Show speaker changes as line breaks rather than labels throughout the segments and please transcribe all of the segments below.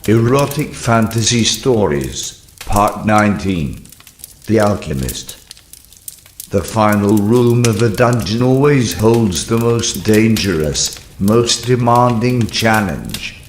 Erotic Fantasy Stories, Part 19. The Alchemist. The final room of a dungeon always holds the most dangerous, most demanding challenge.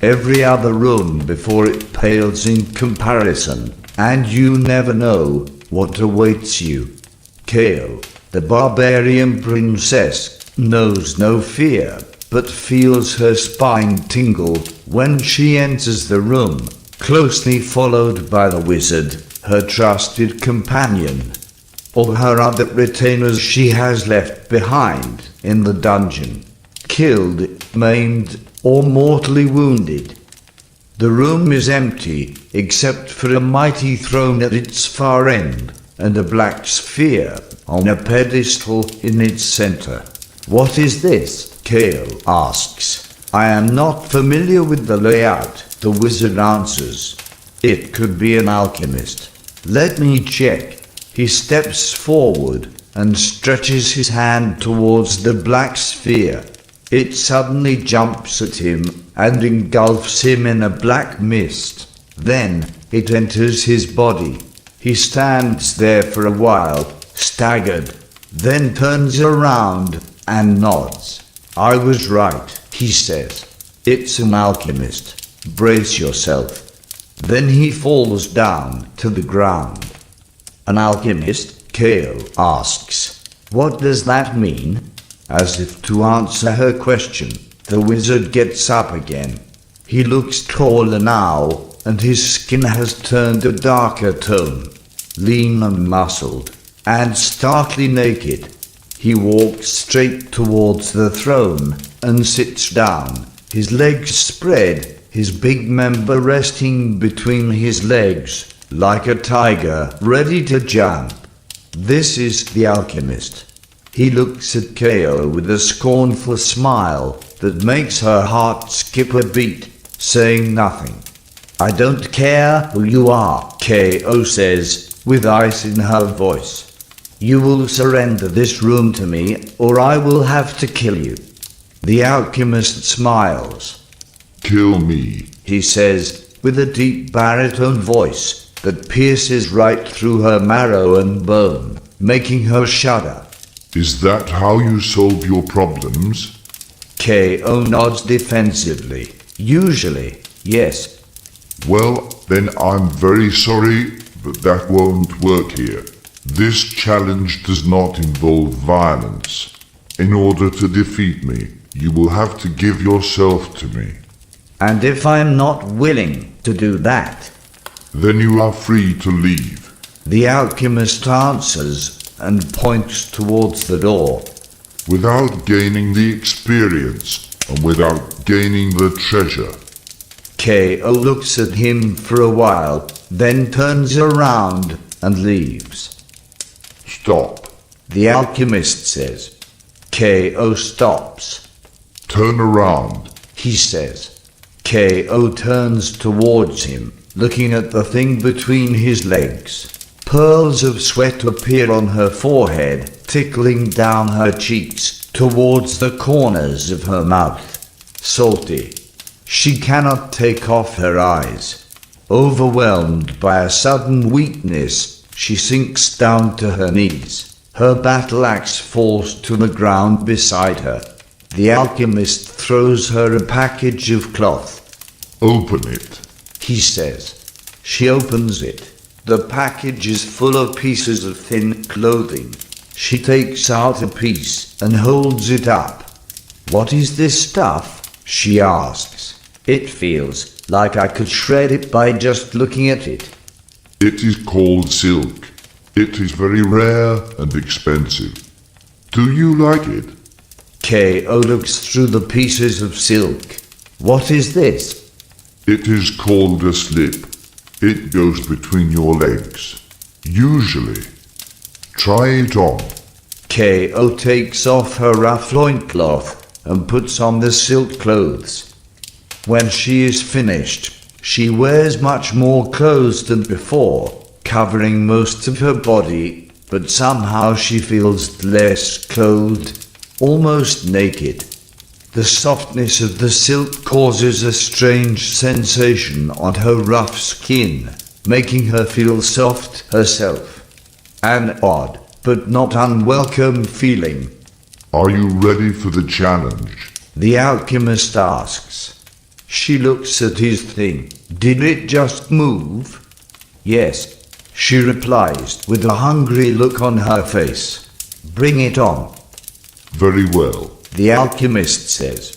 Every other room before it pales in comparison, and you never know what awaits you. Kale, the Barbarian Princess, knows no fear, but feels her spine tingle when she enters the room, closely followed by the wizard, her trusted companion. All her other retainers she has left behind in the dungeon, killed, maimed, or mortally wounded. The room is empty, except for a mighty throne at its far end, and a black sphere on a pedestal in its center. "What is this?" Kale asks. "I am not familiar with the layout," the wizard answers. "It could be an alchemist. Let me check." He steps forward and stretches his hand towards the black sphere. It suddenly jumps at him and engulfs him in a black mist. Then it enters his body. He stands there for a while, staggered, then turns around and nods. "I was right," he says. "It's an alchemist. Brace yourself." Then he falls down to the ground. "An alchemist?" Kale asks. "What does that mean?" As if to answer her question, the wizard gets up again. He looks taller now, and his skin has turned a darker tone. Lean and muscled, and starkly naked. He walks straight towards the throne and sits down, his legs spread, his big member resting between his legs, like a tiger ready to jump. This is the alchemist. He looks at Kale with a scornful smile that makes her heart skip a beat, saying nothing. "I don't care who you are," Ko says, with ice in her voice. "You will surrender this room to me, or I will have to kill you." The alchemist smiles.
"Kill me,"
he says, with a deep baritone voice that pierces right through her marrow and bone, making her shudder.
"Is that how you solve your problems?"
Ko nods defensively. "Usually, yes."
"Well, then I'm very sorry, but that won't work here. This challenge does not involve violence. In order to defeat me, you will have to give yourself to me."
"And if I'm not willing to do that?"
"Then you are free to leave."
The alchemist answers and points towards the door.
"Without gaining the experience, and without gaining the treasure."
Ko looks at him for a while, then turns around and leaves.
"Stop."
The alchemist says. Ko stops.
"Turn around,"
he says. Ko turns towards him, looking at the thing between his legs. Pearls of sweat appear on her forehead, tickling down her cheeks towards the corners of her mouth. Salty. She cannot take off her eyes. Overwhelmed by a sudden weakness, she sinks down to her knees. Her battle axe falls to the ground beside her. The alchemist throws her a package of cloth.
"Open it,"
he says. She opens it. The package is full of pieces of thin clothing. She takes out a piece and holds it up. "What is this stuff?" she asks. "It feels like I could shred it by just looking at it."
"It is called silk. It is very rare and expensive. Do you like it?"
Ko looks through the pieces of silk. "What is this?"
"It is called a slip. It goes between your legs. Usually. Try it on."
Ko takes off her rough loincloth and puts on the silk clothes. When she is finished, she wears much more clothes than before, covering most of her body, but somehow she feels less clothed, almost naked. The softness of the silk causes a strange sensation on her rough skin, making her feel soft herself. An odd, but not unwelcome feeling.
Are you ready for the challenge?
The alchemist asks. She looks at his thing. Did it just move? Yes, she replies with a hungry look on her face. Bring it on.
Very well.
The alchemist says.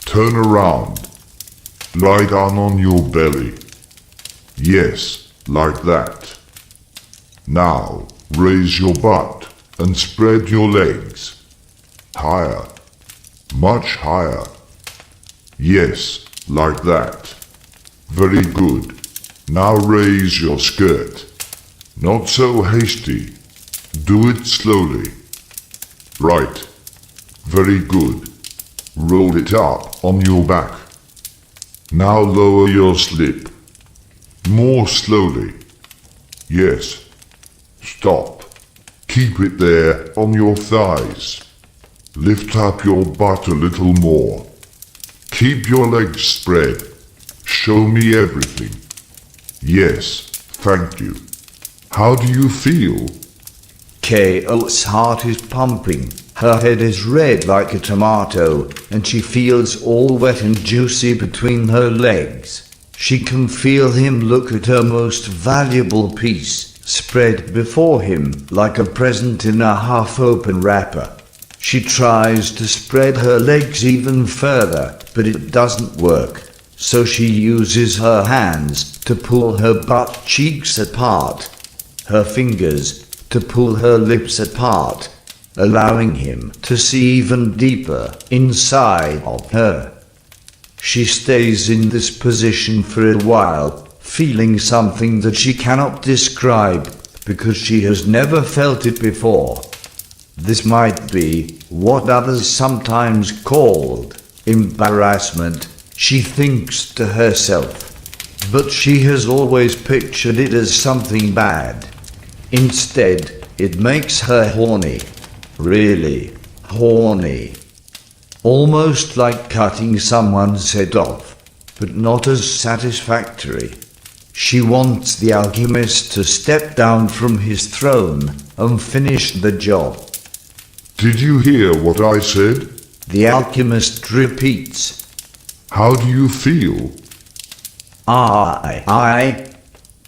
Turn around. Lie down on your belly. Yes, like that. Now, raise your butt and spread your legs. Higher. Much higher. Yes, like that. Very good. Now raise your skirt. Not so hasty. Do it slowly. Right. Very good. Roll it up on your back. Now lower your slip. More slowly. Yes. Stop. Keep it there on your thighs. Lift up your butt a little more. Keep your legs spread. Show me everything. Yes, thank you. How do you feel?
Kate's heart is pumping. Her head is red like a tomato, and she feels all wet and juicy between her legs. She can feel him look at her most valuable piece, spread before him like a present in a half-open wrapper. She tries to spread her legs even further, but it doesn't work. So she uses her hands to pull her butt cheeks apart, her fingers to pull her lips apart, allowing him to see even deeper inside of her. She stays in this position for a while, feeling something that she cannot describe because she has never felt it before. This might be what others sometimes called embarrassment, she thinks to herself. But she has always pictured it as something bad. Instead, it makes her horny. Really horny. Almost like cutting someone's head off, but not as satisfactory. She wants the alchemist to step down from his throne and finish the job.
Did you hear what I said?
The alchemist repeats.
How do you feel?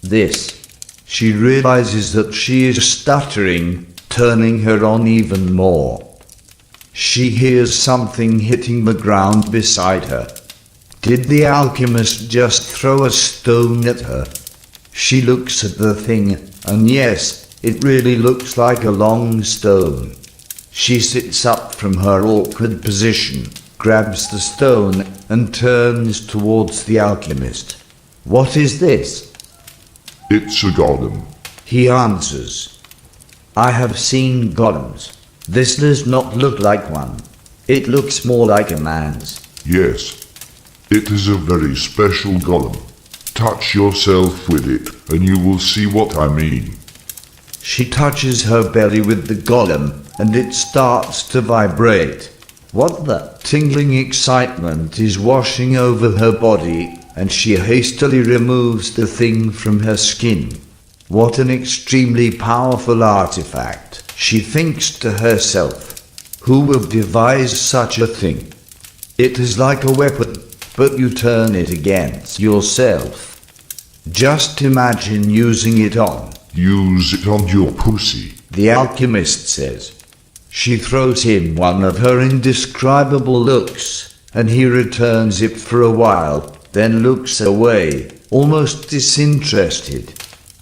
This. She realizes that she is stuttering, turning her on even more. She hears something hitting the ground beside her. Did the alchemist just throw a stone at her? She looks at the thing, and yes, it really looks like a long stone. She sits up from her awkward position, grabs the stone, and turns towards the alchemist. What is this?
It's a golem.
He answers. I have seen golems. This does not look like one. It looks more like a man's.
Yes. It is a very special golem. Touch yourself with it, and you will see what I mean.
She touches her belly with the golem, and it starts to vibrate. What the tingling excitement is washing over her body, and she hastily removes the thing from her skin. What an extremely powerful artifact, she thinks to herself. Who will devise such a thing? It is like a weapon, but you turn it against yourself. Just imagine using it on.
Use it on your pussy,
the alchemist says. She throws him one of her indescribable looks, and he returns it for a while, then looks away, almost disinterested.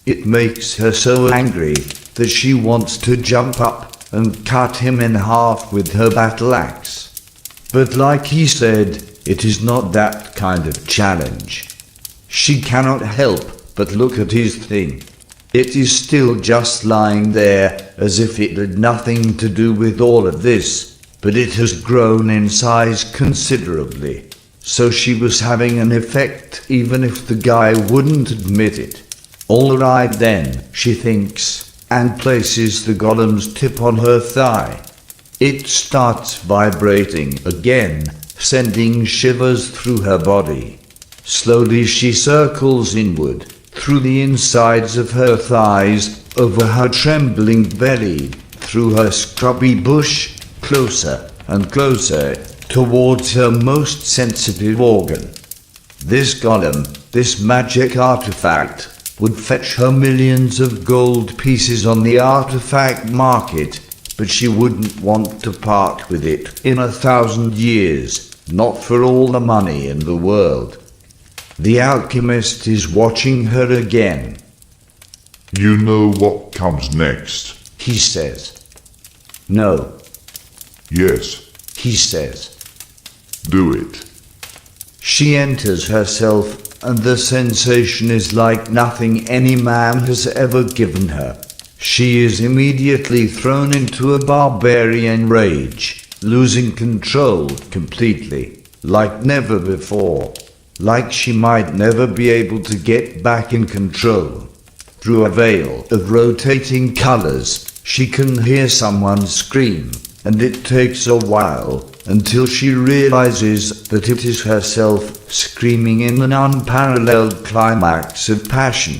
It makes her so angry that she wants to jump up and cut him in half with her battle axe. But like he said, it is not that kind of challenge. She cannot help but look at his thing. It is still just lying there as if it had nothing to do with all of this, but it has grown in size considerably. So she was having an effect even if the guy wouldn't admit it. All right then, she thinks, and places the golem's tip on her thigh. It starts vibrating again, sending shivers through her body. Slowly she circles inward, through the insides of her thighs, over her trembling belly, through her scrubby bush, closer and closer, towards her most sensitive organ. This golem, this magic artifact, would fetch her millions of gold pieces on the artifact market, but she wouldn't want to part with it in 1,000 years, not for all the money in the world. The alchemist is watching her again.
You know what comes next?
He says. No,
Yes,
he says.
do it.
She enters herself, and the sensation is like nothing any man has ever given her. She is immediately thrown into a barbarian rage, losing control completely, like never before, like she might never be able to get back in control. Through a veil of rotating colors, she can hear someone scream, and it takes a while until she realizes that it is herself screaming in an unparalleled climax of passion.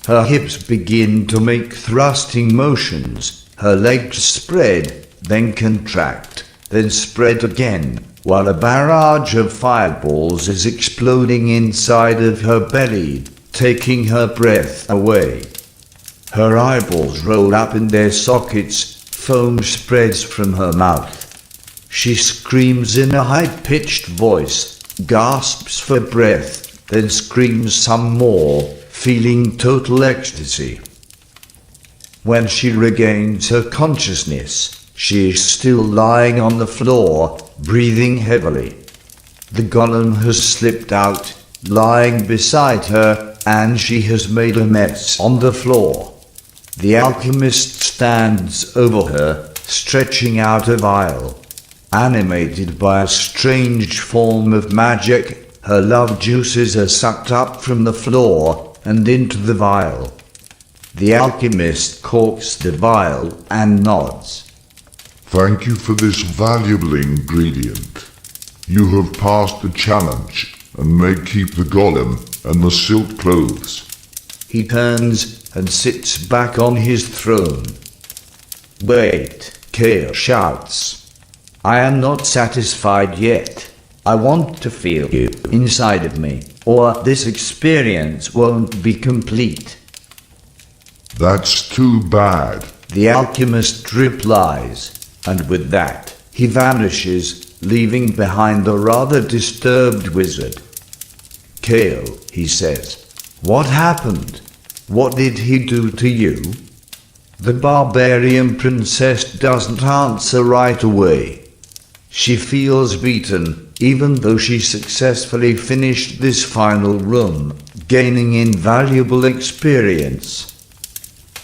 Her hips begin to make thrusting motions, her legs spread, then contract, then spread again, while a barrage of fireballs is exploding inside of her belly, taking her breath away. Her eyeballs roll up in their sockets, foam spreads from her mouth. She screams in a high-pitched voice, gasps for breath, then screams some more, feeling total ecstasy. When she regains her consciousness, she is still lying on the floor, breathing heavily. The golem has slipped out, lying beside her, and she has made a mess on the floor. The alchemist stands over her, stretching out a vial. Animated by a strange form of magic, her love juices are sucked up from the floor and into the vial. The alchemist corks the vial and nods.
Thank you for this valuable ingredient. You have passed the challenge and may keep the golem and the silk clothes.
He turns and sits back on his throne. Wait, Kale shouts. I am not satisfied yet. I want to feel you inside of me, or this experience won't be complete.
That's too bad.
The alchemist replies, and with that, he vanishes, leaving behind the rather disturbed wizard. Kale, he says, what happened? What did he do to you? The Barbarian Princess doesn't answer right away. She feels beaten, even though she successfully finished this final room, gaining invaluable experience.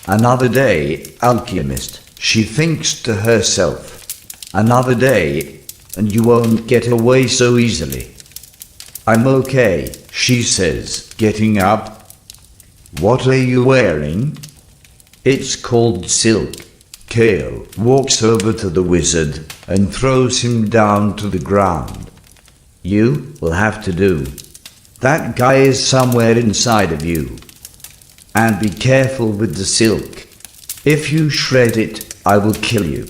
Another day, alchemist, she thinks to herself. Another day, and you won't get away so easily. I'm okay, she says, getting up. What are you wearing? It's called silk. Kale walks over to the wizard and throws him down to the ground. You will have to do. That guy is somewhere inside of you. And be careful with the silk. If you shred it, I will kill you.